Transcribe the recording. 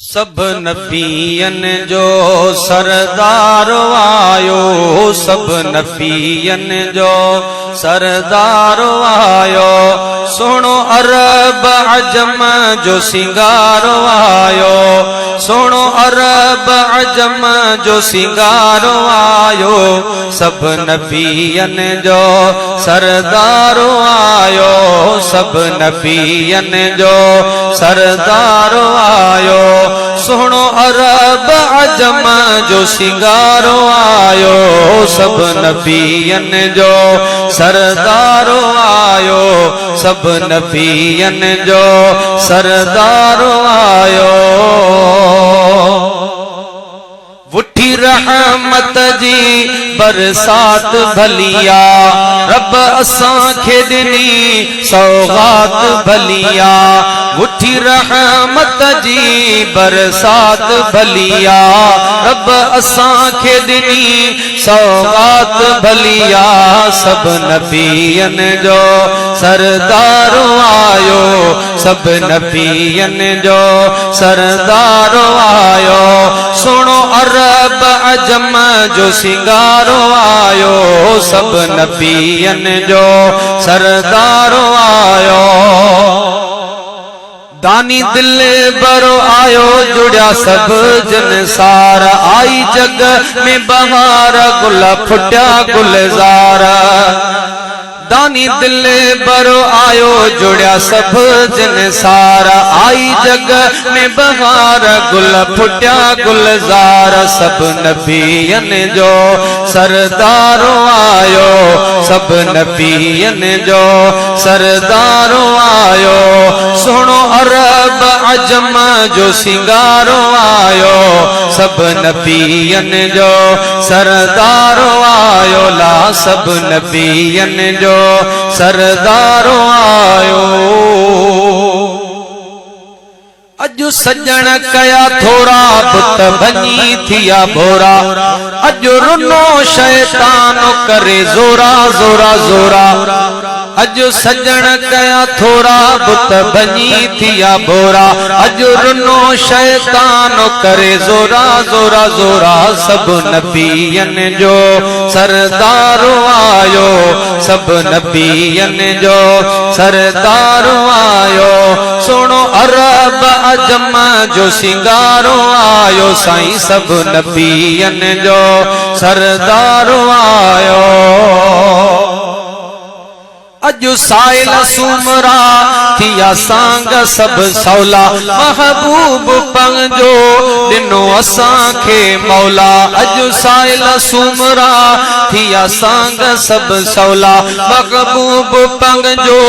सब नबियन जो सरदार आयो, सब नबियन जो सरदार आयो। सुनो अरब अजम जो सिंगार आयो, सुनो अरब अजम जो सिंगार आयो। सब नबियन जो सरदार आयो, सब नबियन जो सरदार आयो। सुनो अरब अजम जो सिंगार आयो, सब नबियन जो सरदार आयो, सब नबियन जो सरदार आयो। उठी रहमत जी बरसात भलिया, रब असां खे ॾिनी सौगात भलिया। उठी रहमत जी बरसात भलिया, रब असां खे ॾिनी सौगात भलिया। सब नबियन जो सरदार आयो, सब नबियन जो सरदार आयो। सुनो अरब अजम जो सिंगार आयो, सब नबियन जो सरदार आयो। दानी दिल बरो आयो, जुड़िया सब जन सारा। आई जग में बहार, गुल फुटिया गुलजार। दानी दिल बरो आयो, जुड़िया सब जन सारा। आई जग में बहार, गुल फुटिया गुलजार। सब नबियन जो सरदार आयो, सब नबियन जो सरदार आयो। सुनो अरब अजम जो सिंगार आयो, सब नबियन जो सरदार आयो। ला सब नबियन जो सरदार आयो। अजु सजण कया थोड़ा, बुत बनी थिया भोरा। अजु रुनो शैतान करे जोरा जोरा जोरा। अजु सजण कया थोड़ा, बुत बनी थिया भोरा। अजु रुनो शैतान करे जोरा जोरा जोरा। सब नबियन जो सरदार आयो, सब नबियन जो सरदार आयो। सुनो अरब अजम जो सिंगार आयो, साईं सब नबियन जो सरदार आयो। अजु साइल सुमरा थिया सांग सब सौला। महबूब पंजो दिनो असां खे मौला। अजु साइल सुमरा थिया सांग सब सौला। महबूब पंजो